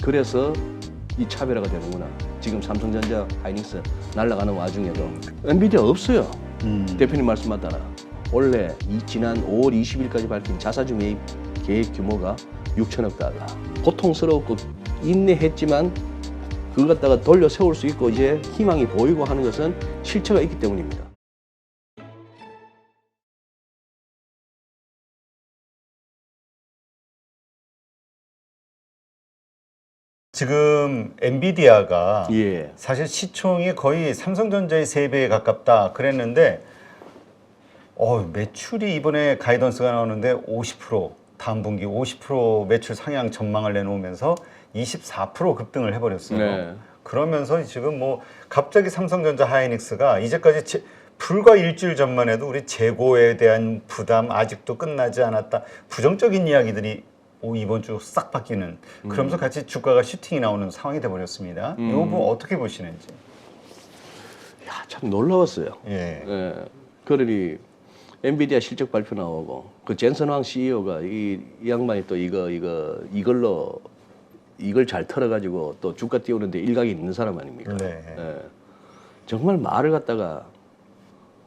그래서 이 차별화가 되는구나. 지금 삼성전자, 하이닉스 날아가는 와중에도 엔비디아 없어요. 대표님 말씀 맞다나 원래 지난 5월 20일까지 밝힌 자사주 매입 계획 규모가 6천억 달러. 고통스럽고 인내했지만 그걸 갖다가 돌려 세울 수 있고 이제 희망이 보이고 하는 것은 실체가 있기 때문입니다. 지금 엔비디아가 예. 사실 시총이 거의 삼성전자의 3배에 가깝다 그랬는데 매출이 이번에 가이던스가 나오는데 50% 다음 분기 50% 매출 상향 전망을 내놓으면서 24% 급등을 해버렸어요. 네. 그러면서 지금 뭐 갑자기 삼성전자 하이닉스가 이제까지 불과 일주일 전만 해도 우리 재고에 대한 부담 아직도 끝나지 않았다. 부정적인 이야기들이 이번 주 싹 바뀌는 그러면서 같이 주가가 슈팅이 나오는 상황이 돼버렸습니다. 이 부분 어떻게 보시는지? 야, 참 놀라웠어요. 예. 예. 그러니 엔비디아 실적 발표 나오고 그 젠슨 황 CEO가 이 양반이 또 이걸로 이걸 잘 털어가지고 또 주가 띄우는데 일각이 있는 사람 아닙니까? 네. 예. 정말 말을 갖다가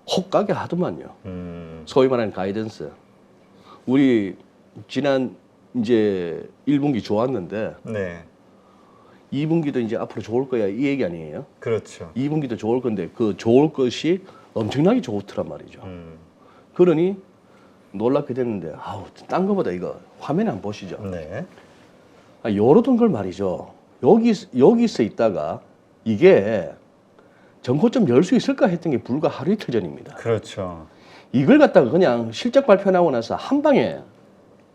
혹가게 하더만요. 소위 말하는 가이던스. 우리 지난 이제 1분기 좋았는데 네. 2분기도 이제 앞으로 좋을 거야 이 얘기 아니에요? 그렇죠. 2분기도 좋을 건데 그 좋을 것이 엄청나게 좋더란 말이죠. 그러니 놀랍게 됐는데 딴 거보다 이거 화면에 한번 보시죠. 네. 요러던 걸 말이죠. 여기서 있다가 이게 전고점 열 수 있을까 했던 게 불과 하루 이틀 전입니다. 그렇죠. 이걸 갖다가 그냥 실적 발표 나고 나서 한 방에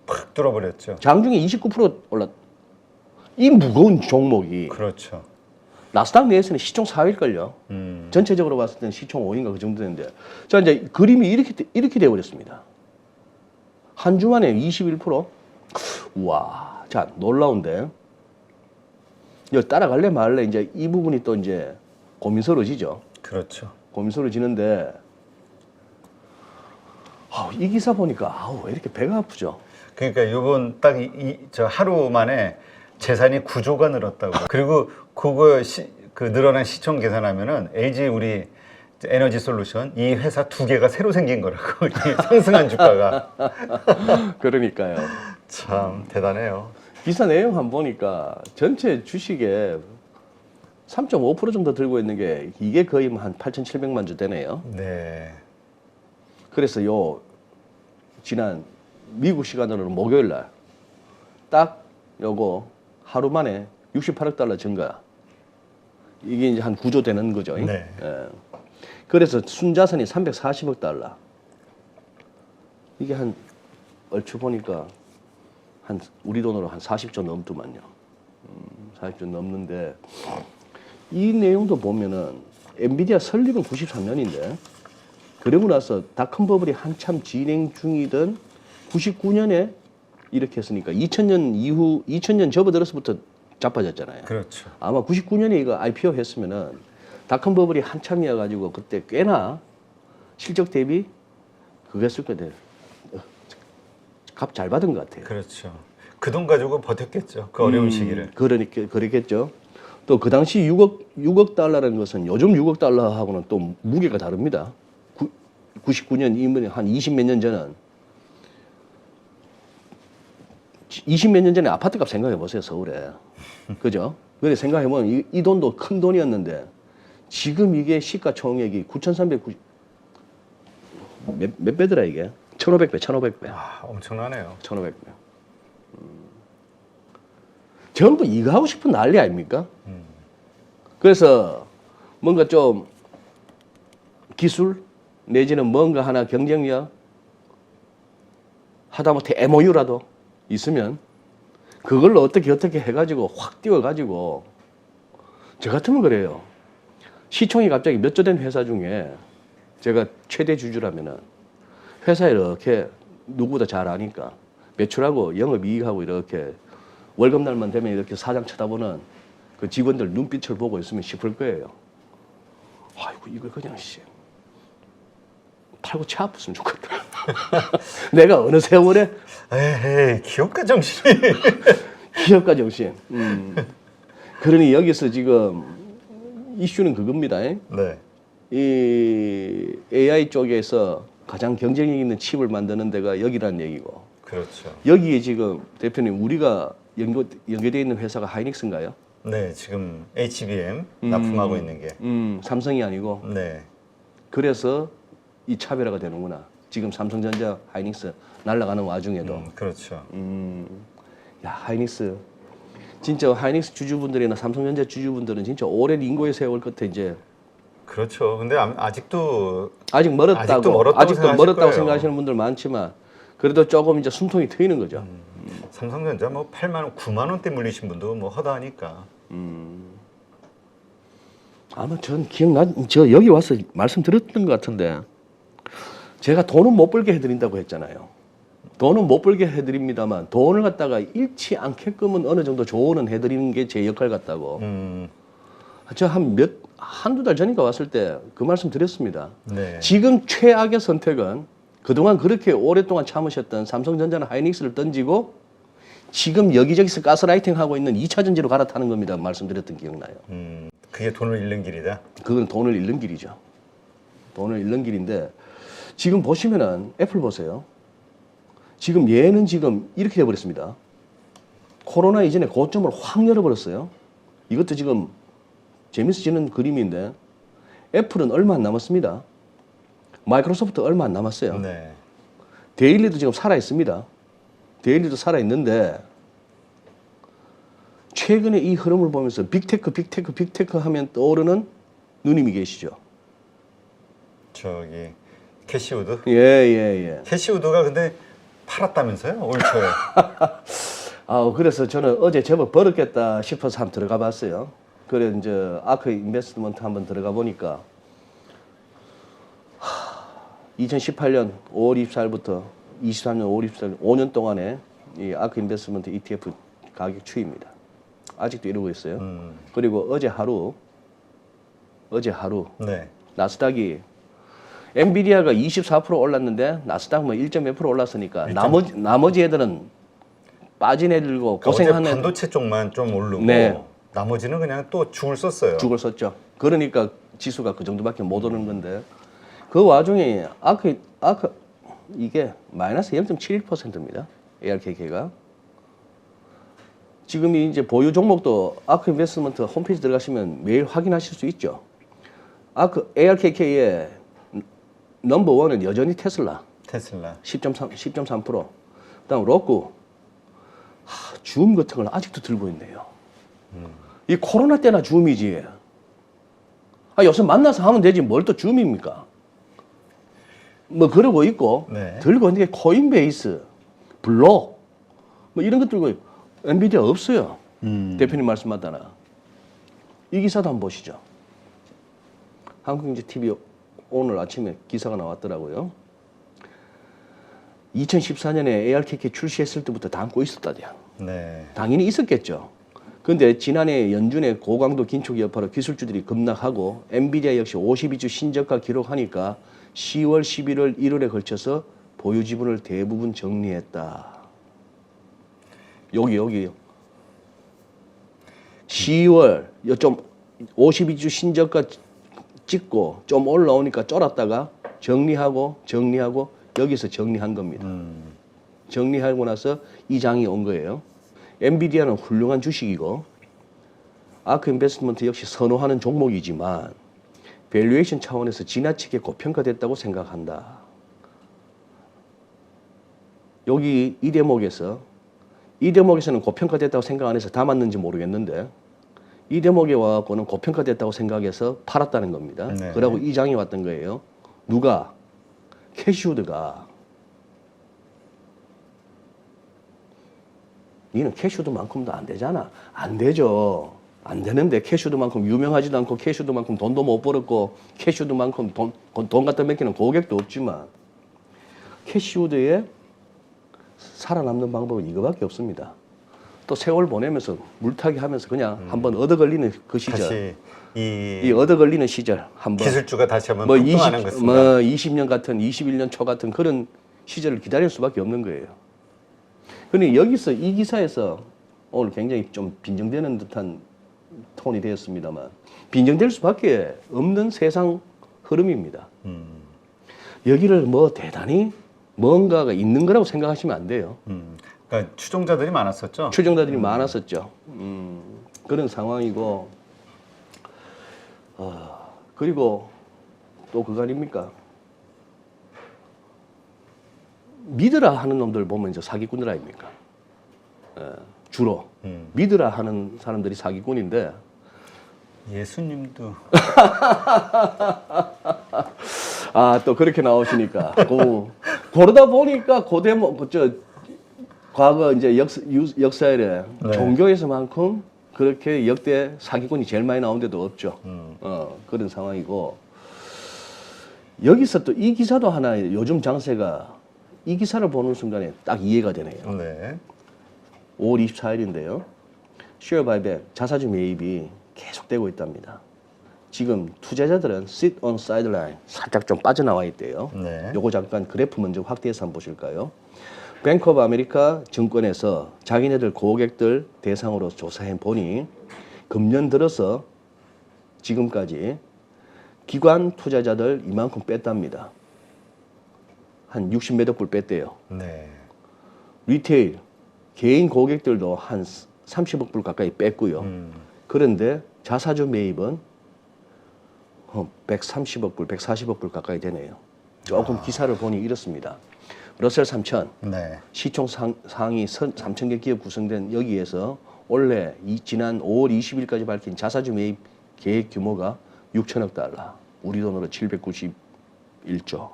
팍 뚫어버렸죠. 장중에 29% 올랐. 이 무거운 종목이 그렇죠. 나스닥 내에서는 시총 4위일걸요. 전체적으로 봤을 때는 시총 5위인가 그 정도 되는데 자 이제 그림이 이렇게 되어버렸습니다. 한 주 만에 21%. 우와, 자 놀라운데 이거 따라갈래 말래 이제 이 부분이 또 이제 고민스러워지죠. 그렇죠. 고민스러워지는데 이 기사 보니까 왜 이렇게 배가 아프죠? 그러니까 이번 딱 저 하루 만에 재산이 9조가 늘었다고. 그리고 그거 그 늘어난 시총 계산하면은 LG 우리 에너지 솔루션 이 회사 2개가 새로 생긴 거라고 상승한 주가가. 그러니까요. 참 대단해요. 기사 내용 한번 보니까 전체 주식에 3.5% 정도 들고 있는 게 이게 거의 한 8,700만 주 되네요. 네. 그래서 지난 미국 시간으로는 목요일 날 딱 요거 하루 만에 68억 달러 증가. 이게 이제 한 9조 되는 거죠. 네. 예. 그래서 순자산이 340억 달러. 이게 얼추 보니까 우리 돈으로 한 40조 넘더만요. 40조 넘는데 이 내용도 보면은 엔비디아 설립은 93년인데 그러고 나서 닷컴 버블이 한참 진행 중이던 99년에 이렇게 했으니까 2000년 접어들어서부터 자빠졌잖아요. 그렇죠. 아마 99년에 이거 IPO 했으면은 닷컴 버블이 한참이어가지고 그때 꽤나 실적 대비 그거 했을 거예요. 값 잘 받은 것 같아요. 그렇죠. 그 돈 가지고 버텼겠죠. 그 어려운 시기를. 그랬겠죠. 또 그 당시 6억 달러라는 것은 요즘 6억 달러하고는 또 무게가 다릅니다. 99년 이면 한 20몇 년 전은 20몇 년 전에 아파트값 생각해 보세요, 서울에. 그죠? 그래 생각해 보면 이 돈도 큰 돈이었는데 지금 이게 시가총액이 9,390 몇 배더라 이게? 1,500배, 1,500배. 엄청나네요. 1,500배. 전부 이거 하고 싶은 난리 아닙니까? 그래서 뭔가 좀 기술 내지는 뭔가 하나 경쟁력 하다못해 MOU라도 있으면 그걸로 어떻게 해가지고 확 띄워가지고 저 같으면 그래요. 시총이 갑자기 몇 조 된 회사 중에 제가 최대 주주라면은 회사에 이렇게 누구보다 잘 아니까 매출하고 영업이익하고 이렇게 월급날만 되면 이렇게 사장 쳐다보는 그 직원들 눈빛을 보고 있으면 싶을 거예요. 아이고 이거 그냥 팔고 차 아팠으면 좋겠다. 내가 어느 세월에 에이 기업가 정신이 기업가 정신. 그러니 여기서 지금 이슈는 그겁니다. 네. 이 AI 쪽에서 가장 경쟁력 있는 칩을 만드는 데가 여기란 얘기고. 그렇죠. 여기에 지금 대표님 우리가 연계되어 있는 회사가 하이닉스인가요? 네, 지금 HBM 납품하고 있는 게. 삼성이 아니고. 네. 그래서 이 차별화가 되는구나. 지금 삼성전자, 하이닉스 날아가는 와중에도. 그렇죠. 야, 하이닉스. 진짜 하이닉스 주주분들이나 삼성전자 주주분들은 진짜 오랜 인고의 세월 끝에 이제 그렇죠. 근데 아직도 아직 멀었다고, 아직도 멀었다고 생각하실 멀었다고 거예요. 생각하시는 분들 많지만 그래도 조금 이제 숨통이 트이는 거죠. 삼성전자 뭐 8만 원, 9만 원대 물리신 분도 뭐 허다하니까. 아마 전 저 여기 와서 말씀드렸던 것 같은데 제가 돈은 못 벌게 해드린다고 했잖아요. 돈은 못 벌게 해드립니다만 돈을 갖다가 잃지 않게끔은 어느 정도 조언은 해드리는 게 제 역할 같다고. 저 한두 달 전인가 왔을 때 그 말씀 드렸습니다. 네. 지금 최악의 선택은 그동안 그렇게 오랫동안 참으셨던 삼성전자나 하이닉스를 던지고 지금 여기저기서 가스라이팅 하고 있는 2차 전지로 갈아타는 겁니다. 말씀드렸던 기억나요. 그게 돈을 잃는 길이다. 그건 돈을 잃는 길이죠. 돈을 잃는 길인데 지금 보시면은 애플 보세요. 지금 얘는 지금 이렇게 돼버렸습니다. 코로나 이전에 고점을 확 열어버렸어요. 이것도 지금 재밌어지는 그림인데 애플은 얼마 안 남았습니다. 마이크로소프트 얼마 안 남았어요. 네. 데일리도 지금 살아 있습니다. 데일리도 살아 있는데 최근에 이 흐름을 보면서 빅테크 하면 떠오르는 누님이 계시죠. 저기 캐시우드. 예. 캐시우드가 근데 팔았다면서요? 올 초에. 그래서 저는 어제 제법 벌었겠다 싶어서 한번 들어가 봤어요. 그래 이제 아크 인베스트먼트 한번 들어가 보니까 2018년 5월 24일부터 23년 5월 24일 5년 동안에 이 아크 인베스트먼트 ETF 가격 추이입니다. 아직도 이러고 있어요. 그리고 어제 하루 네. 나스닥이 엔비디아가 24% 올랐는데 나스닥 뭐 1.몇% 올랐으니까 나머지 애들은 빠진 애들고 고생한 어제 애들 반도체 쪽만 좀 오르고 네. 나머지는 그냥 또 죽을 썼어요. 죽을 썼죠. 그러니까 지수가 그 정도밖에 못 오르는 건데 그 와중에 아크 이게 마이너스 0.71%입니다. ARKK가 지금 이제 보유 종목도 아크 인베스트먼트 홈페이지 들어가시면 매일 확인하실 수 있죠. ARKK의 넘버 원은 여전히 테슬라 10.3%. 그다음 로쿠 줌 같은 걸 아직도 들고 있네요. 이 코로나 때나 줌이지. 요새 만나서 하면 되지 뭘 또 줌입니까? 뭐 그러고 있고 네. 들고 있는 게 코인베이스, 블록 뭐 이런 것 들고 있고 엔비디아 없어요. 대표님 말씀 맞다나. 이 기사도 한번 보시죠. 한국경제TV 오늘 아침에 기사가 나왔더라고요. 2014년에 ARKK 출시했을 때부터 담고 있었다냐. 네. 당연히 있었겠죠. 그런데 지난해 연준의 고강도 긴축 여파로 기술주들이 급락하고 엔비디아 역시 52주 신저가 기록하니까 10월, 11월, 1월에 걸쳐서 보유 지분을 대부분 정리했다. 여기요. 10월 좀 52주 신저가 찍고 좀 올라오니까 쫄았다가 정리하고 여기서 정리한 겁니다. 정리하고 나서 이 장이 온 거예요. 엔비디아는 훌륭한 주식이고 아크 인베스트먼트 역시 선호하는 종목이지만 밸류에이션 차원에서 지나치게 고평가됐다고 생각한다. 여기 이 대목에서는 고평가됐다고 생각 안 해서 담았는지 모르겠는데 이 대목에 와갖고는 고평가됐다고 생각해서 팔았다는 겁니다. 네. 그러고 이 장이 왔던 거예요. 누가? 캐시우드가. 니는 캐시우드만큼도 안 되잖아. 안 되죠. 안 되는데 캐시우드만큼 유명하지도 않고 캐시우드만큼 돈도 못 벌었고 캐시우드만큼 돈 갖다 맡기는 고객도 없지만 캐시우드에 살아남는 방법은 이거밖에 없습니다. 또 세월 보내면서 물타기 하면서 그냥 한번 얻어 걸리는 그 시절. 다시 이 얻어 걸리는 시절 한번. 기술주가 다시 한번 뭐 폭등하는 것입니다. 20년 같은 21년 초 같은 그런 시절을 기다릴 수밖에 없는 거예요. 그러니 여기서 이 기사에서 오늘 굉장히 좀 빈정되는 듯한 톤이 되었습니다만 빈정될 수밖에 없는 세상 흐름입니다. 여기를 뭐 대단히 뭔가가 있는 거라고 생각하시면 안 돼요. 그러니까 추종자들이 많았었죠. 추종자들이 많았었죠. 그런 상황이고 그리고 또 그거 아닙니까? 믿으라 하는 놈들 보면 이제 사기꾼들 아닙니까? 주로 믿으라 하는 사람들이 사기꾼인데 예수님도 또 그렇게 나오시니까 그러다 보니까 고대 과거 이제 역사에 네. 종교에서만큼 그렇게 역대 사기꾼이 제일 많이 나온 데도 없죠. 그런 상황이고 여기서 또 이 기사도 하나 요즘 장세가 이 기사를 보는 순간에 딱 이해가 되네요. 네. 5월 24일인데요. 쉐어 바이백 자사주 매입이 계속되고 있답니다. 지금 투자자들은 sit on sideline 살짝 좀 빠져나와 있대요. 네. 요거 잠깐 그래프 먼저 확대해서 한번 보실까요? 뱅크 오브 아메리카 증권에서 자기네들 고객들 대상으로 조사해 보니 금년 들어서 지금까지 기관 투자자들 이만큼 뺐답니다. 한 60몇억 불 뺐대요. 네. 리테일 개인 고객들도 한 30억 불 가까이 뺐고요. 그런데 자사주 매입은 130억 불, 140억 불 가까이 되네요. 조금 기사를 보니 이렇습니다. 러셀 3000 네. 시총 상위 3,000개 기업 구성된 여기에서 올해 지난 5월 20일까지 밝힌 자사주 매입 계획 규모가 6천억 달러, 우리 돈으로 791조.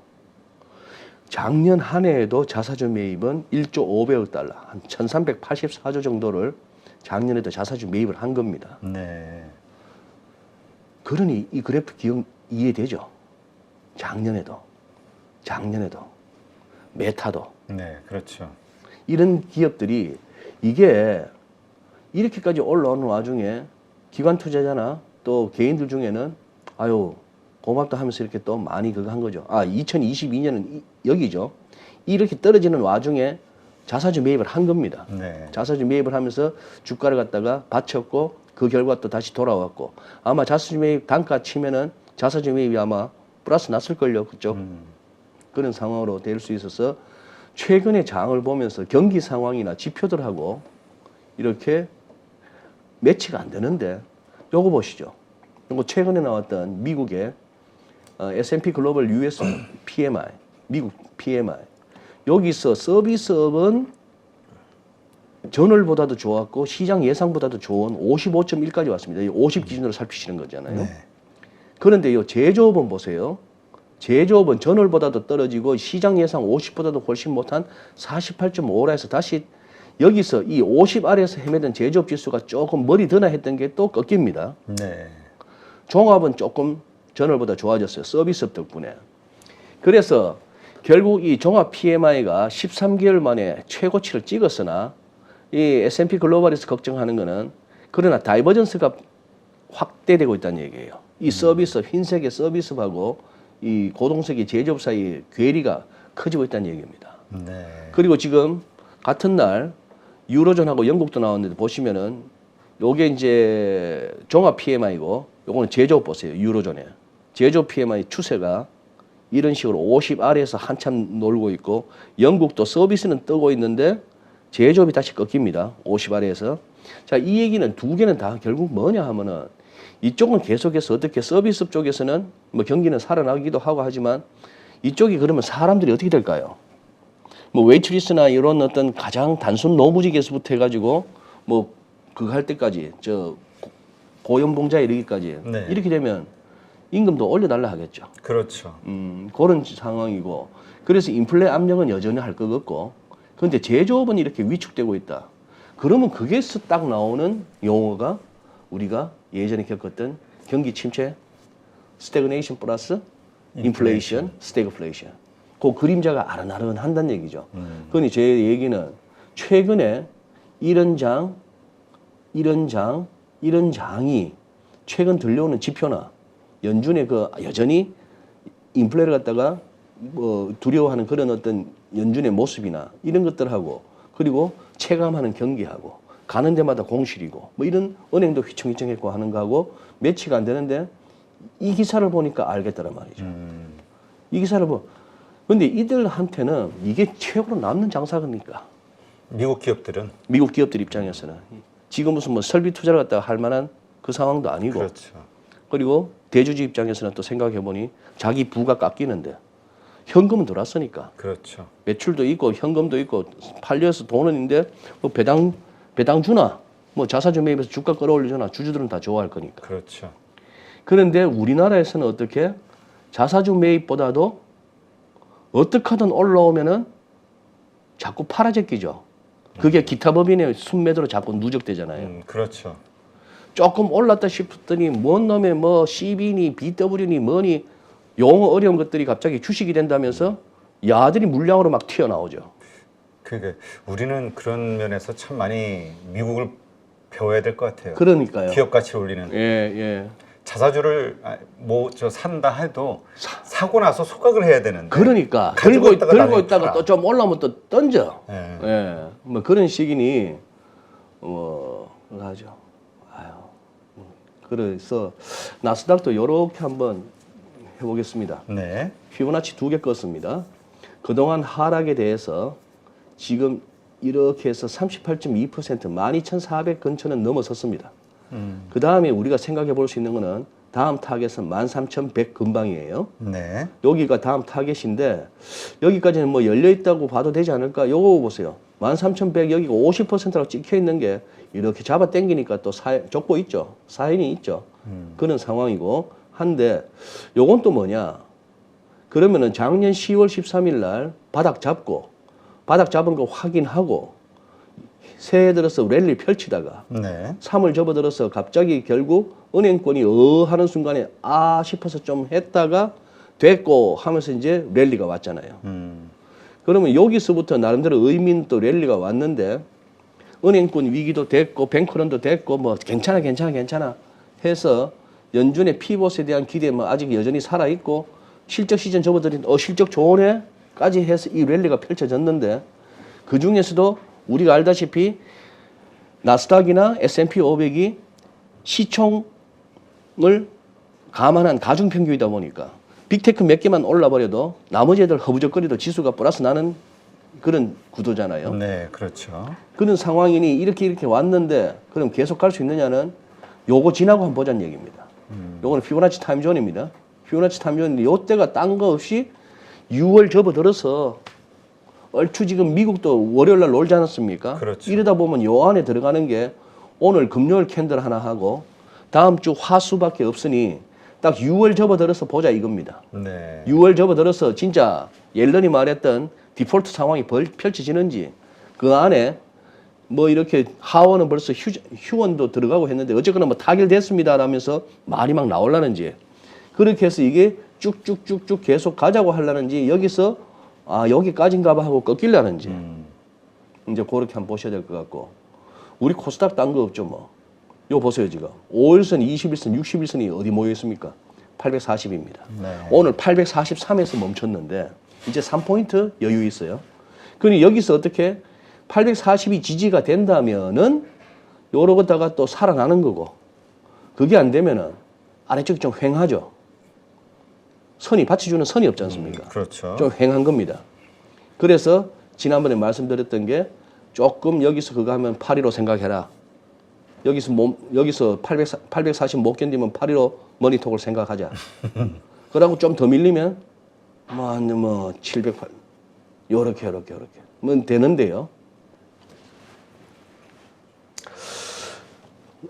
작년 한 해에도 자사주 매입은 1조 500억 달러, 한 1,384조 정도를 작년에도 자사주 매입을 한 겁니다. 네. 그러니 이 그래프 이해되죠? 작년에도, 메타도. 네, 그렇죠. 이런 기업들이 이게 이렇게까지 올라오는 와중에 기관 투자자나 또 개인들 중에는 아유 고맙다 하면서 이렇게 또 많이 그거 한 거죠. 2022년은 여기죠. 이렇게 떨어지는 와중에 자사주 매입을 한 겁니다. 네. 자사주 매입을 하면서 주가를 갖다가 받쳤고 그 결과 또 다시 돌아왔고 아마 자사주 매입 단가 치면은 자사주 매입이 아마 플러스 났을걸요. 그쪽. 그런 상황으로 될 수 있어서 최근의 장을 보면서 경기 상황이나 지표들하고 이렇게 매치가 안 되는데 요거 보시죠. 요거 최근에 나왔던 미국의 S&P 글로벌 US PMI, 미국 PMI. 여기서 서비스업은 전월보다도 좋았고 시장 예상보다도 좋은 55.1까지 왔습니다. 50 기준으로 살피시는 거잖아요. 네. 그런데 이 제조업은 보세요. 제조업은 전월보다도 떨어지고 시장 예상 50보다도 훨씬 못한 48.5라 해서 다시 여기서 이 50 아래에서 헤매던 제조업 지수가 조금 머리 드나 했던 게 또 꺾입니다. 네. 종합은 조금 전월보다 좋아졌어요. 서비스업 덕분에. 그래서 결국 이 종합 PMI가 13개월 만에 최고치를 찍었으나 이 S&P 글로벌에서 걱정하는 거는 그러나 다이버전스가 확대되고 있다는 얘기예요. 이 서비스업, 흰색의 서비스업하고 이 고동색의 제조업 사이의 괴리가 커지고 있다는 얘기입니다. 네. 그리고 지금 같은 날 유로존하고 영국도 나왔는데 보시면은 요게 이제 종합 PMI고 요거는 제조업 보세요. 유로존에. 제조업 PMI 추세가 이런 식으로 50 아래에서 한참 놀고 있고 영국도 서비스는 뜨고 있는데 제조업이 다시 꺾입니다. 50 아래에서. 자, 이 얘기는 두 개는 다 결국 뭐냐 하면은 이쪽은 계속해서 어떻게 서비스 쪽에서는 뭐 경기는 살아나기도 하고 하지만 이쪽이 그러면 사람들이 어떻게 될까요? 뭐 웨이트리스나 이런 어떤 가장 단순 노무직에서부터 해가지고 뭐 그거 할 때까지 저 고연봉자에 이르기까지 네. 이렇게 되면 임금도 올려달라 하겠죠. 그렇죠. 그런 상황이고 그래서 인플레 압력은 여전히 할 것 같고 그런데 제조업은 이렇게 위축되고 있다. 그러면 거기에서 딱 나오는 용어가 우리가 예전에 겪었던 경기 침체, 스태그네이션 플러스 인플레이션, 스태그플레이션. 그 그림자가 아른아른한다는 얘기죠. 그러니 제 얘기는 최근에 이런 장이 최근 들려오는 지표나 연준의 그 여전히 인플레를 갖다가 뭐 두려워하는 그런 어떤 연준의 모습이나 이런 것들하고 그리고 체감하는 경기하고 가는 데마다 공실이고 뭐 이런 은행도 휘청휘청했고 하는 거하고 매치가 안 되는데 이 기사를 보니까 알겠다란 말이죠. 이 기사를 근데 이들한테는 이게 최고로 남는 장사니까. 미국 기업들은 미국 기업들 입장에서는 지금 무슨 뭐 설비 투자를 갖다가 할 만한 그 상황도 아니고. 그렇죠. 그리고 대주주 입장에서는 또 생각해 보니 자기 부가 깎이는데 현금은 들어왔으니까. 그렇죠. 매출도 있고 현금도 있고 팔려서 돈은 있는데 뭐 배당 주나 뭐 자사주 매입해서 주가 끌어올리잖아. 주주들은 다 좋아할 거니까. 그렇죠. 그런데 우리나라에서는 어떻게 자사주 매입보다도 어떻게 하든 올라오면은 자꾸 팔아제끼죠. 그게 기타 법인의 순매도로 자꾸 누적되잖아요. 그렇죠. 조금 올랐다 싶었더니 뭔 놈의 뭐 CB니 BW니 뭐니 용어 어려운 것들이 갑자기 주식이 된다면서 야들이 물량으로 막 튀어나오죠. 그게 우리는 그런 면에서 참 많이 미국을 배워야 될 것 같아요. 그러니까요. 기업 가치를 올리는. 예, 예. 자사주를 뭐 저 산다 해도 사고 나서 소각을 해야 되는데. 그러니까 가지고 들고 나중에 있다가 팔아. 또 좀 올라오면 또 던져. 예. 예. 뭐 그런 식이니 하죠. 아유. 그래서 나스닥도 요렇게 한번 해보겠습니다. 네. 피보나치 2개 껐습니다. 그동안 하락에 대해서 지금 이렇게 해서 38.2% 12,400 근처는 넘어섰습니다. 그 다음에 우리가 생각해 볼 수 있는 거는 다음 타겟은 13,100 근방이에요. 네. 여기가 다음 타겟인데 여기까지는 뭐 열려 있다고 봐도 되지 않을까? 요거 보세요. 13,100 여기가 50%라고 찍혀 있는 게 이렇게 잡아 당기니까 또 족보 있죠. 사인이 있죠. 그런 상황이고 한데 요건 또 뭐냐? 그러면은 작년 10월 13일 날 바닥 잡은 거 확인하고 새해 들어서 랠리 펼치다가 네. 3월 접어들어서 갑자기 결국 은행권이 하는 순간에 싶어서 좀 했다가 됐고 하면서 이제 랠리가 왔잖아요. 그러면 여기서부터 나름대로 의미 있는 또 랠리가 왔는데 은행권 위기도 됐고 뱅크런도 됐고 뭐 괜찮아 해서 연준의 피봇에 대한 기대 뭐 아직 여전히 살아 있고 실적 시즌 접어들인 실적 좋으네까지 해서 이 랠리가 펼쳐졌는데 그 중에서도 우리가 알다시피 나스닥이나 S&P 500이 시총을 감안한 가중평균이다 보니까 빅테크 몇 개만 올라버려도 나머지 애들 허부적거리도 지수가 플러스 나는 그런 구도잖아요. 네, 그렇죠. 그런 상황이니 이렇게 왔는데 그럼 계속 갈 수 있느냐는 요거 지나고 한번 보자는 얘기입니다. 요거는 피보나치 타임존입니다. 피보나치 타임존인데 요때가 딴 거 없이 6월 접어들어서 얼추 지금 미국도 월요일 날 놀지 않았습니까? 그렇죠. 이러다 보면 요 안에 들어가는 게 오늘 금요일 캔들 하나 하고 다음 주 화수밖에 없으니 딱 6월 접어들어서 보자 이겁니다. 네. 6월 접어들어서 진짜 옐런이 말했던 디폴트 상황이 펼쳐지는지 그 안에 뭐 이렇게 하원은 벌써 휴원도 들어가고 했는데 어쨌거나 뭐 타결됐습니다 라면서 말이 막 나오려는지 그렇게 해서 이게 쭉쭉쭉쭉 계속 가자고 하려는지 여기서 여기까지인가 봐 하고 꺾이려는지 이제 그렇게 한번 보셔야 될 것 같고 우리 코스닥 딴 거 없죠 뭐. 요 보세요 지금 5일선, 21선, 61선이 어디 모여 있습니까? 840입니다. 네. 오늘 843에서 멈췄는데 이제 3포인트 여유 있어요. 그러니 여기서 어떻게 840이 지지가 된다면은 요러다가 또 살아나는 거고 그게 안 되면은 아래쪽이 좀 휑하죠. 선이 받쳐주는 선이 없지 않습니까? 그렇죠. 좀 휑한 겁니다. 그래서 지난번에 말씀드렸던 게 조금 여기서 그거 하면 815 생각해라. 여기서 840 못 견디면 815 머니톡을 생각하자. 그러고 좀 더 밀리면 뭐 708 요렇게 뭐 되는데요.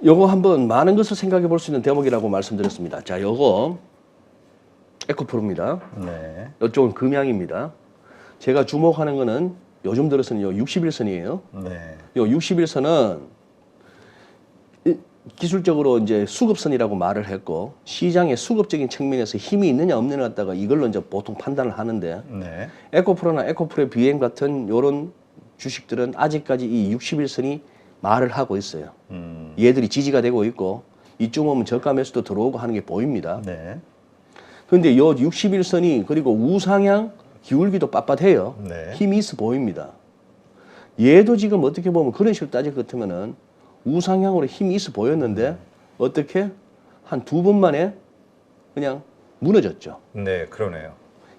요거 한번 많은 것을 생각해 볼 수 있는 대목이라고 말씀드렸습니다. 자, 요거 에코프로입니다. 네. 이쪽은 금양입니다. 제가 주목하는 거는 요즘 들어서는 요 61선이에요. 네. 요 61선은 기술적으로 이제 수급선이라고 말을 했고 시장의 수급적인 측면에서 힘이 있느냐 없느냐 갖다가 이걸로 이제 보통 판단을 하는데 네. 에코프로나 에코프로의 BM 같은 요런 주식들은 아직까지 이 61선이 말을 하고 있어요. 얘들이 지지가 되고 있고 이쯤 오면 저가 매수도 들어오고 하는 게 보입니다. 네. 근데 요 61선이 그리고 우상향 기울기도 빳빳해요. 네. 힘이 있어 보입니다. 얘도 지금 어떻게 보면 그런 식으로 따질 것 같으면은 우상향으로 힘이 있어 보였는데 어떻게 한 2번 만에 그냥 무너졌죠. 네, 그러네요.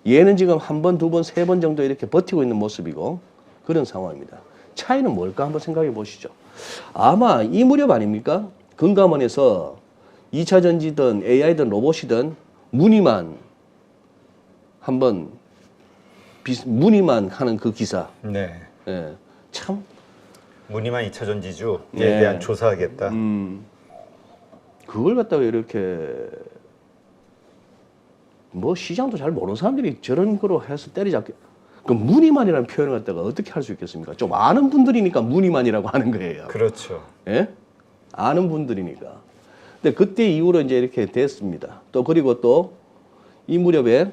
얘는 지금 1번, 2번, 3번 정도 이렇게 버티고 있는 모습이고 그런 상황입니다. 차이는 뭘까 한번 생각해 보시죠. 아마 이 무렵 아닙니까? 금감원에서 2차 전지든 AI든 로봇이든 문의만 한번 문의만 하는 그 기사. 네. 예, 참 무늬만 2차 전지주에 네. 대한 조사하겠다. 그걸 갖다가 이렇게 뭐 시장도 잘 모르는 사람들이 저런 거로 해서 때리잡게 그 무늬만이라는 표현을 갖다가 어떻게 할 수 있겠습니까? 좀 아는 분들이니까 무늬만이라고 하는 거예요. 그렇죠. 예? 아는 분들이니까. 근데 그때 이후로 이제 이렇게 됐습니다. 또 그리고 또 이 무렵에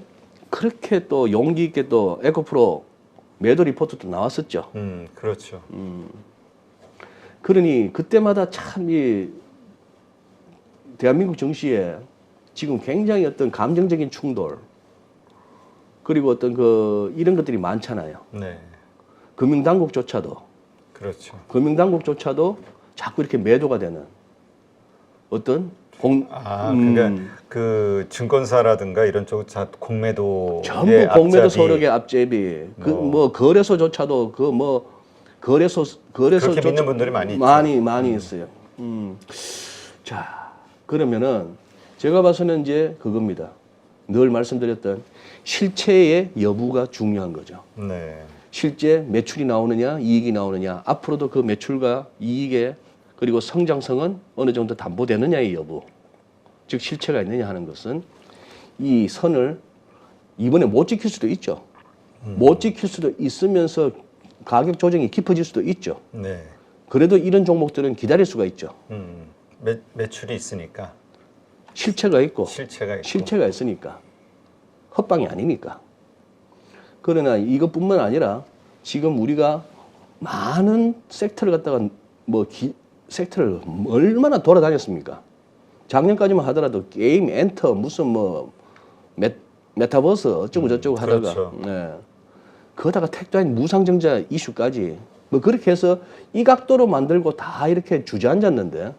그렇게 또 용기 있게 또 에코프로 매도 리포트도 나왔었죠. 그렇죠. 그러니 그때마다 참 이 대한민국 정치에 지금 굉장히 어떤 감정적인 충돌 그리고 어떤 그 이런 것들이 많잖아요. 네. 금융당국조차도 자꾸 이렇게 매도가 되는 어떤 그러니까 그 증권사라든가 이런 쪽 공매도 전부 공매도 서력의 앞제비 그 뭐 거래소조차도 그 뭐 거래소 그렇게 믿는 분들이 많이 있죠. 많이 있어요. 자 그러면은 제가 봐서는 이제 그겁니다. 늘 말씀드렸던 실체의 여부가 중요한 거죠. 네. 실제 매출이 나오느냐, 이익이 나오느냐, 앞으로도 그 매출과 이익의 그리고 성장성은 어느 정도 담보되느냐의 여부, 즉 실체가 있느냐 하는 것은 이 선을 이번에 못 지킬 수도 있죠. 못 지킬 수도 있으면서 가격 조정이 깊어질 수도 있죠. 네. 그래도 이런 종목들은 기다릴 수가 있죠. 매출이 있으니까. 실체가 있고 실체가 있으니까 헛방이 아니니까. 그러나 이것뿐만 아니라 지금 우리가 많은 섹터를 갖다가 섹터를 얼마나 돌아다녔습니까? 작년까지만 하더라도 게임, 엔터, 무슨 뭐 메타버스 어쩌고 저쩌고 하다가 그렇죠. 네. 그러다가 택도 아닌 무상증자 이슈까지 뭐 그렇게 해서 이 각도로 만들고 다 이렇게 주저앉았는데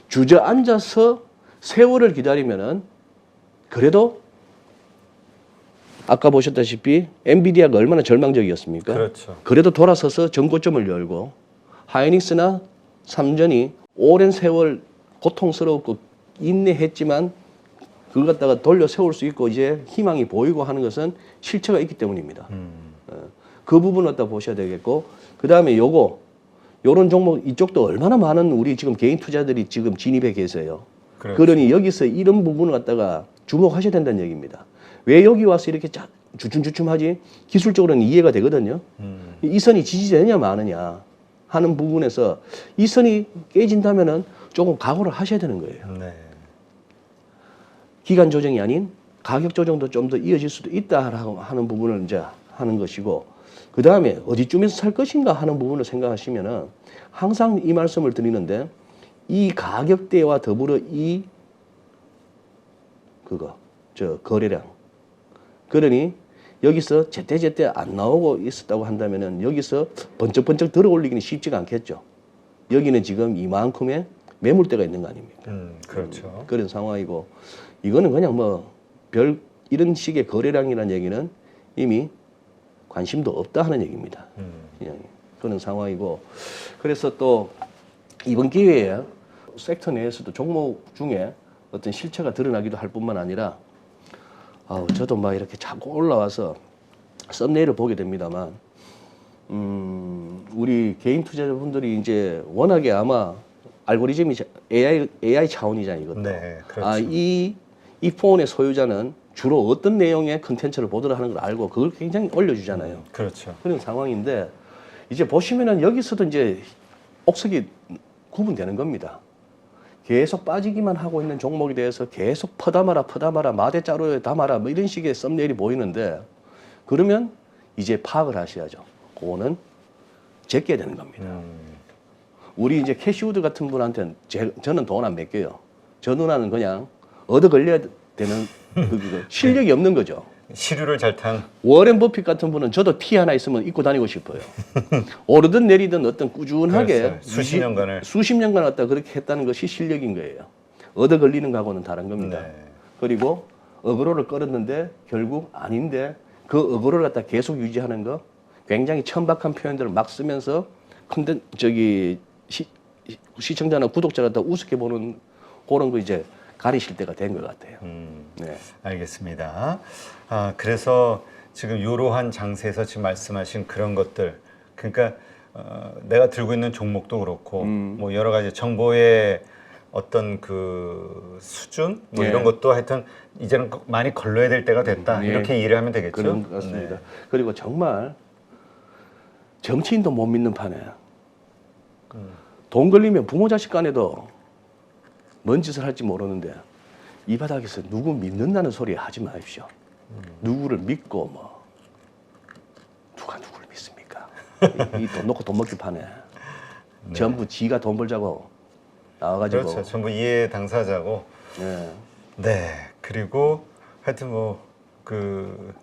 주저앉아서 세월을 기다리면은 그래도 아까 보셨다시피 엔비디아가 얼마나 절망적이었습니까? 그렇죠. 그래도 돌아서서 전고점을 열고 하이닉스나 삼전이 오랜 세월 고통스럽고 인내했지만 그걸 갖다가 돌려 세울 수 있고 이제 희망이 보이고 하는 것은 실체가 있기 때문입니다. 그 부분을 갖다 보셔야 되겠고 그 다음에 요런 종목 이쪽도 얼마나 많은 우리 지금 개인 투자들이 지금 진입해 계세요. 그렇죠. 그러니 여기서 이런 부분을 갖다가 주목하셔야 된다는 얘기입니다. 왜 여기 와서 이렇게 주춤주춤하지? 기술적으로는 이해가 되거든요. 이 선이 지지되느냐 마느냐 하는 부분에서 이 선이 깨진다면은 조금 각오를 하셔야 되는 거예요. 네. 기간 조정이 아닌 가격 조정도 좀 더 이어질 수도 있다라고 하는 부분을 이제 하는 것이고 그 다음에 어디쯤에서 살 것인가 하는 부분을 생각하시면은 항상 이 말씀을 드리는데 이 가격대와 더불어 거래량. 그러니 여기서 제때 안 나오고 있었다고 한다면은 여기서 번쩍번쩍 들어 올리기는 쉽지가 않겠죠. 여기는 지금 이만큼의 매물대가 있는 거 아닙니까? 그렇죠. 그런 상황이고 이거는 그냥 뭐 이런 식의 거래량이라는 얘기는 이미 관심도 없다 하는 얘기입니다. 그냥 그런 상황이고 그래서 또 이번 기회에 섹터 내에서도 종목 중에 어떤 실체가 드러나기도 할 뿐만 아니라 저도 막 이렇게 자꾸 올라와서 썸네일을 보게 됩니다만 우리 개인 투자자분들이 이제 워낙에 아마 알고리즘이 AI 차원이잖아요, 이것도. 네, 그렇죠. 이 폰의 소유자는 주로 어떤 내용의 컨텐츠를 보더라 하는 걸 알고 그걸 굉장히 올려주잖아요. 그렇죠. 그런 상황인데 이제 보시면은 여기서도 이제 옥석이 구분되는 겁니다. 계속 빠지기만 하고 있는 종목에 대해서 계속 퍼담아라 마대자루에 담아라 뭐 이런 식의 썸네일이 보이는데 그러면 이제 파악을 하셔야죠. 그거는 제껴야 되는 겁니다. 우리 이제 캐시우드 같은 분한테는 저는 돈 안 맡겨요. 저 누나는 그냥 얻어 걸려야 되는 실력이 없는 거죠. 시류를 잘 탄. 워렌 버핏 같은 분은 저도 티 하나 있으면 입고 다니고 싶어요. 오르든 내리든 어떤 꾸준하게 그렇죠. 수십 년간 갖다 그렇게 했다는 것이 실력인 거예요. 얻어 걸리는 거하고는 다른 겁니다. 네. 그리고 어그로를 끌었는데 결국 아닌데 그 어그로를 갖다 계속 유지하는 거 굉장히 천박한 표현들을 막 쓰면서 근데 시청자나 구독자가 다 우습게 보는 그런 거 이제 가리실 때가 된 것 같아요. 네. 알겠습니다. 그래서 지금 이러한 장세에서 지금 말씀하신 그런 것들, 그러니까 내가 들고 있는 종목도 그렇고, 뭐 여러 가지 정보의 어떤 그 수준, 뭐 네. 이런 것도 하여튼 이제는 많이 걸러야 될 때가 됐다. 네. 이렇게 이해를 하면 되겠죠. 그런 것 같습니다. 네. 그리고 정말 정치인도 못 믿는 판에 돈 걸리면 부모 자식 간에도 뭔 짓을 할지 모르는데 이 바닥에서 누구 믿는다는 소리 하지 마십시오. 누구를 믿고 뭐 누가 누구를 믿습니까? 이 돈 놓고 돈 먹기 판에 전부 지가 돈 벌자고 나와가지고 그렇죠. 전부 이해 당사자고. 예. 네. 그리고 하여튼 뭐 그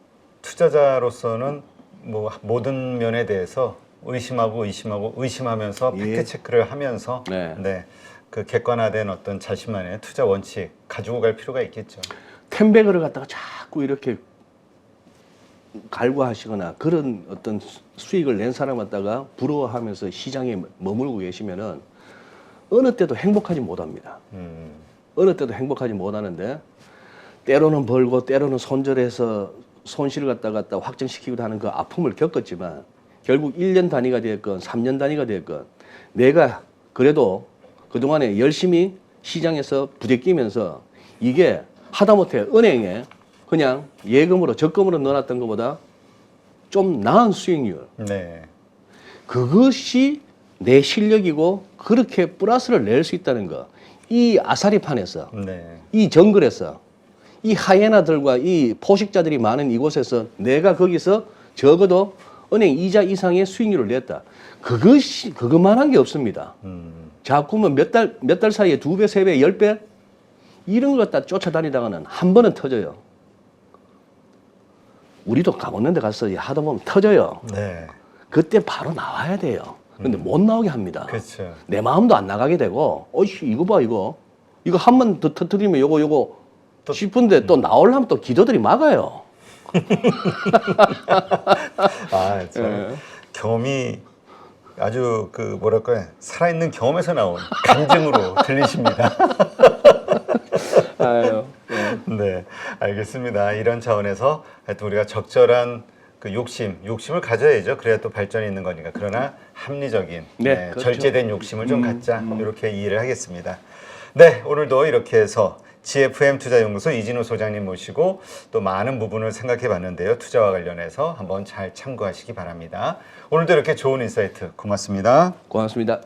투자자로서는 뭐 모든 면에 대해서 의심하면서 예. 팩트 체크를 하면서 네. 그 객관화된 어떤 자신만의 투자 원칙 가지고 갈 필요가 있겠죠. 텐베그를 갖다가 자꾸 이렇게 갈구하시거나 그런 어떤 수익을 낸 사람 갖다가 부러워하면서 시장에 머물고 계시면은 어느 때도 행복하지 못합니다. 어느 때도 행복하지 못하는데 때로는 벌고 때로는 손절해서 손실을 갖다 확정시키기도 하는 그 아픔을 겪었지만 결국 1년 단위가 됐건 3년 단위가 됐건 내가 그래도 그동안에 열심히 시장에서 부대끼면서 이게 하다못해 은행에 그냥 예금으로 적금으로 넣어놨던 것보다 좀 나은 수익률. 네. 그것이 내 실력이고 그렇게 플러스를 낼 수 있다는 거. 이 아사리판에서, 네. 이 정글에서, 이 하이에나들과 이 포식자들이 많은 이곳에서 내가 거기서 적어도 은행 이자 이상의 수익률을 냈다. 그것만한 게 없습니다. 자꾸만 몇 달 사이에 2배, 3배, 10배? 이런 걸 갖다 쫓아다니다가는 한 번은 터져요. 우리도 가보는 데 가서 하다 보면 터져요. 네. 그때 바로 나와야 돼요. 근데 못 나오게 합니다. 그렇죠. 내 마음도 안 나가게 되고, 어이씨, 이거 봐, 이거 한 번 더 터뜨리면 요거 또, 싶은데 또 나오려면 또 기도들이 막아요. 참 경험이 아주 그 뭐랄까요, 살아있는 경험에서 나온 간증으로 들리십니다. 아유, 네, 알겠습니다. 이런 차원에서 하여튼 우리가 적절한 그 욕심을 가져야죠. 그래야 또 발전이 있는 거니까. 그러나 합리적인, 그렇죠. 절제된 욕심을 좀 갖자. 이렇게 이해를 하겠습니다. 네, 오늘도 이렇게 해서 GFM 투자연구소 이진우 소장님 모시고 또 많은 부분을 생각해 봤는데요. 투자와 관련해서 한번 잘 참고하시기 바랍니다. 오늘도 이렇게 좋은 인사이트 고맙습니다. 고맙습니다.